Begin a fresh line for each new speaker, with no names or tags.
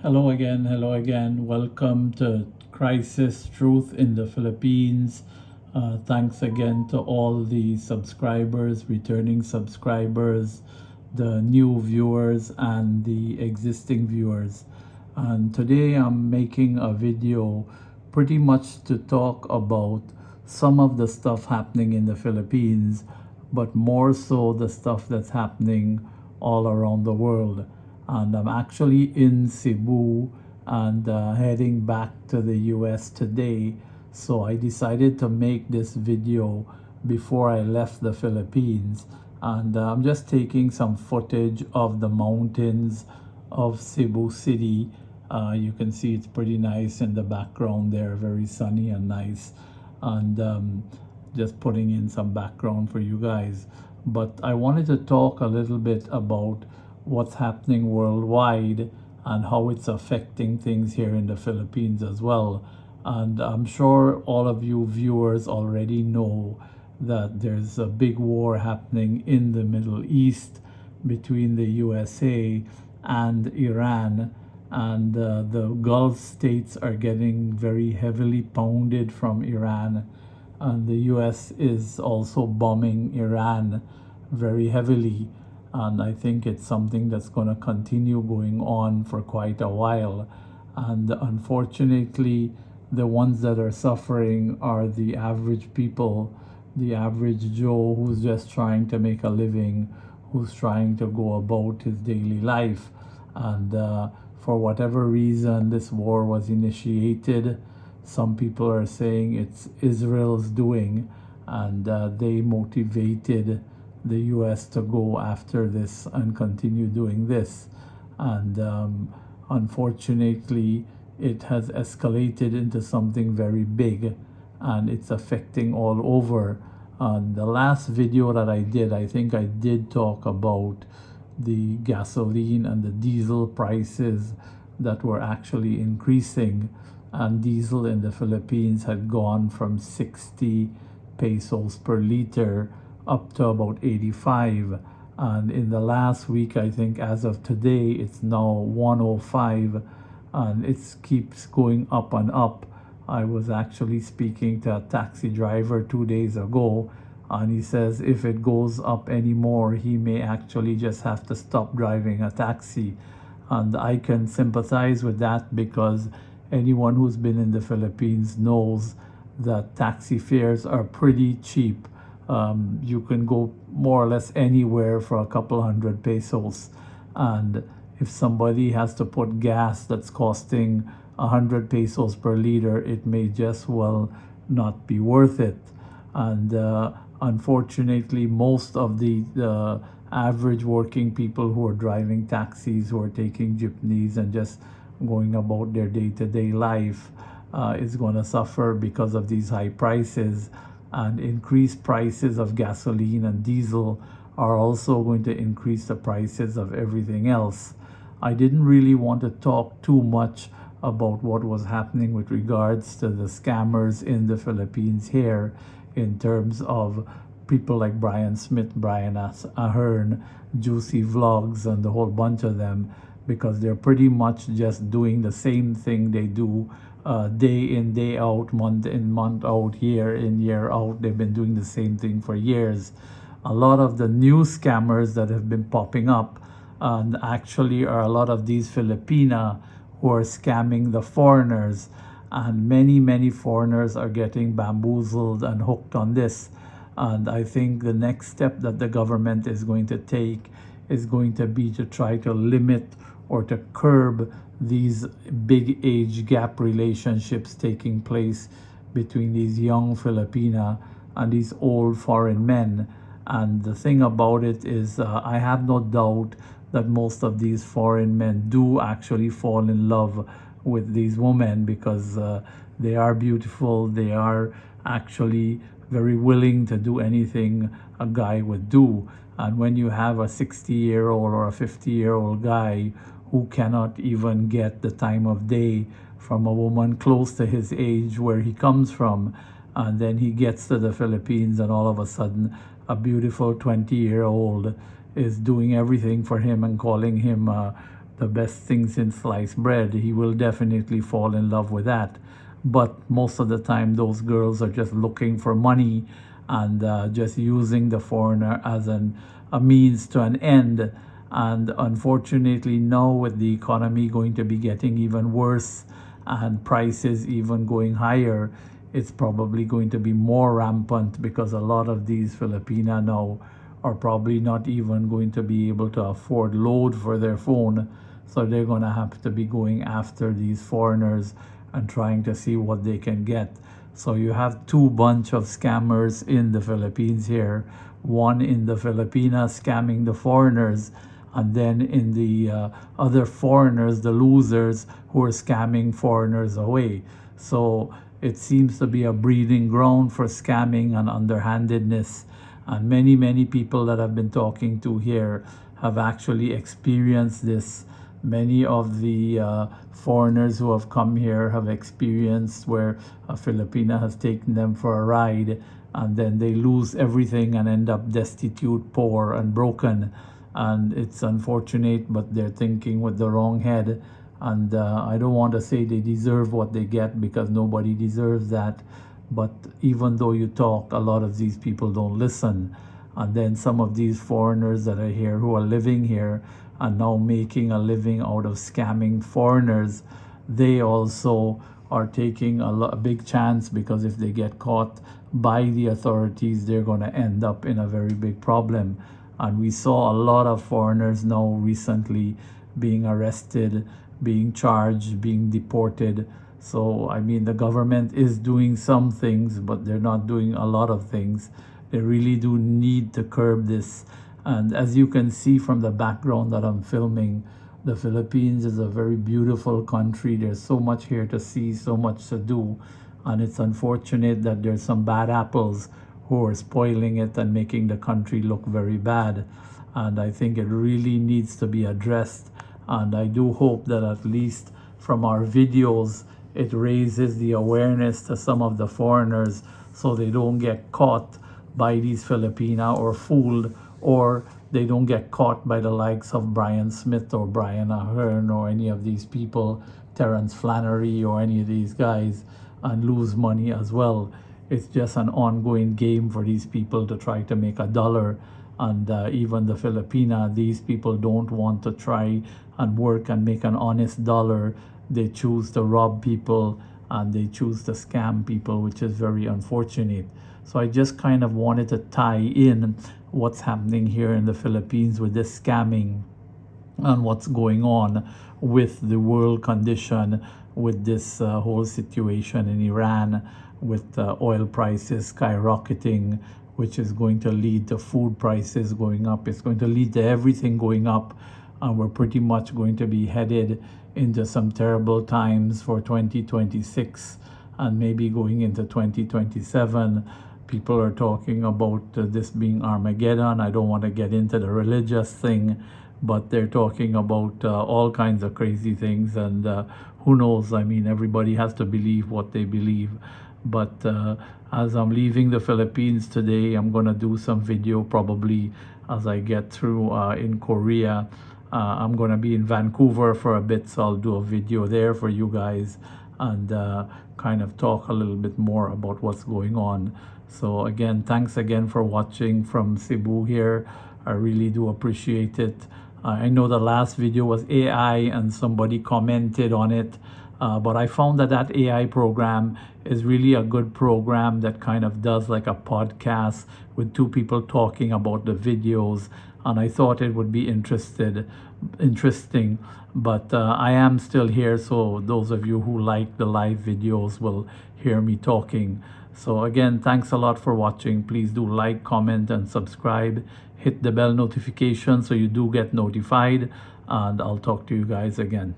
Hello again. Welcome to Crisis Truth in the Philippines. Thanks again to all the subscribers, returning subscribers, the new viewers, and the existing viewers. And today I'm making a video pretty much to talk about some of the stuff happening in the Philippines, but more so the stuff that's happening all around the world. And I'm actually in Cebu and heading back to the US today. So I decided to make this video before I left the Philippines. And I'm just taking some footage of the mountains of Cebu City. You can see it's pretty nice in the background there, very sunny and nice. And just putting in some background for you guys. But I wanted to talk a little bit about what's happening worldwide and how it's affecting things here in the Philippines as well. And I'm sure all of you viewers already know that there's a big war happening in the Middle East between the USA and Iran. And the Gulf states are getting very heavily pounded from Iran. And the US is also bombing Iran very heavily. And I think it's something that's going to continue going on for quite a while. And unfortunately, the ones that are suffering are the average people, the average Joe who's just trying to make a living, who's trying to go about his daily life. And for whatever reason, this war was initiated. Some people are saying it's Israel's doing, and they motivated the US to go after this and continue doing this. And unfortunately, it has escalated into something very big, and it's affecting all over. The last video that I did, I think I did talk about the gasoline and the diesel prices that were actually increasing. And diesel in the Philippines had gone from 60 pesos per liter up to about 85. And in the last week, I think as of today, it's now 105, and it keeps going up and up. I was actually speaking to a taxi driver 2 days ago, and he says if it goes up anymore, he may actually just have to stop driving a taxi. And I can sympathize with that, because anyone who's been in the Philippines knows that taxi fares are pretty cheap. You can go more or less anywhere for a couple hundred pesos. And if somebody has to put gas that's costing 100 pesos per liter, it may just well not be worth it. And unfortunately, most of the average working people who are driving taxis, who are taking jeepneys and just going about their day-to-day life is going to suffer because of these high prices. And increased prices of gasoline and diesel are also going to increase the prices of everything else. I didn't really want to talk too much about what was happening with regards to the scammers in the Philippines here, in terms of people like Brian Smith, Brian Ahern, Juicy Vlogs, and the whole bunch of them, because they're pretty much just doing the same thing they do day in, day out, month in, month out, year in, year out. They've been doing the same thing for years. A lot of the new scammers that have been popping up and actually are a lot of these Filipina who are scamming the foreigners. And many foreigners are getting bamboozled and hooked on this. And I think the next step that the government is going to take is going to be to try to limit or to curb these big age gap relationships taking place between these young Filipina and these old foreign men. And the thing about it is, I have no doubt that most of these foreign men do actually fall in love with these women, because they are beautiful. They are actually very willing to do anything a guy would do. And when you have a 60-year-old or a 50-year-old guy who cannot even get the time of day from a woman close to his age where he comes from, and then he gets to the Philippines and all of a sudden a beautiful 20-year-old is doing everything for him and calling him the best thing since sliced bread, he will definitely fall in love with that. But most of the time, those girls are just looking for money and just using the foreigner as a means to an end. And unfortunately, now with the economy going to be getting even worse and prices even going higher, it's probably going to be more rampant, because a lot of these Filipina now are probably not even going to be able to afford load for their phone. So they're going to have to be going after these foreigners and trying to see what they can get. So you have two bunch of scammers in the Philippines here. One in the Filipinas scamming the foreigners, and then in the other foreigners, the losers who are scamming foreigners away. So it seems to be a breeding ground for scamming and underhandedness. And many people that I've been talking to here have actually experienced this. Many of the foreigners who have come here have experienced where a Filipina has taken them for a ride, and then they lose everything and end up destitute, poor, and broken. And it's unfortunate, but they're thinking with the wrong head. And I don't want to say they deserve what they get, because nobody deserves that. But even though you talk, a lot of these people don't listen. And then some of these foreigners that are here, who are living here and now making a living out of scamming foreigners, they also are taking a big chance, because if they get caught by the authorities, they're going to end up in a very big problem. And we saw a lot of foreigners now recently being arrested, being charged, being deported. So, I mean, the government is doing some things, but they're not doing a lot of things. They really do need to curb this. And as you can see from the background that I'm filming, the Philippines is a very beautiful country. There's so much here to see, so much to do. And it's unfortunate that there's some bad apples who are spoiling it and making the country look very bad. And I think it really needs to be addressed. And I do hope that at least from our videos, it raises the awareness to some of the foreigners, so they don't get caught by these Filipina or fooled, or they don't get caught by the likes of Brian Smith or Brian Ahern or any of these people, Terence Flannery or any of these guys, and lose money as well. It's just an ongoing game for these people to try to make a dollar. And even the Filipina, these people don't want to try and work and make an honest dollar. They choose to rob people and they choose to scam people, which is very unfortunate. So I just kind of wanted to tie in what's happening here in the Philippines with this scamming and what's going on with the world condition, with this whole situation in Iran, with oil prices skyrocketing, which is going to lead to food prices going up. It's going to lead to everything going up. And we're pretty much going to be headed into some terrible times for 2026 and maybe going into 2027. People are talking about this being Armageddon. I don't want to get into the religious thing, but they're talking about all kinds of crazy things. And who knows? I mean, everybody has to believe what they believe. But as I'm leaving the Philippines today, I'm going to do some video probably as I get through in Korea. I'm going to be in Vancouver for a bit, so I'll do a video there for you guys and kind of talk a little bit more about what's going on. So again, thanks again for watching from Cebu here. I really do appreciate it. I know the last video was AI and somebody commented on it. But I found that AI program is really a good program that kind of does like a podcast with two people talking about the videos. And I thought it would be interesting. But I am still here, so those of you who like the live videos will hear me talking. So again, thanks a lot for watching. Please do like, comment, and subscribe. Hit the bell notification so you do get notified. And I'll talk to you guys again.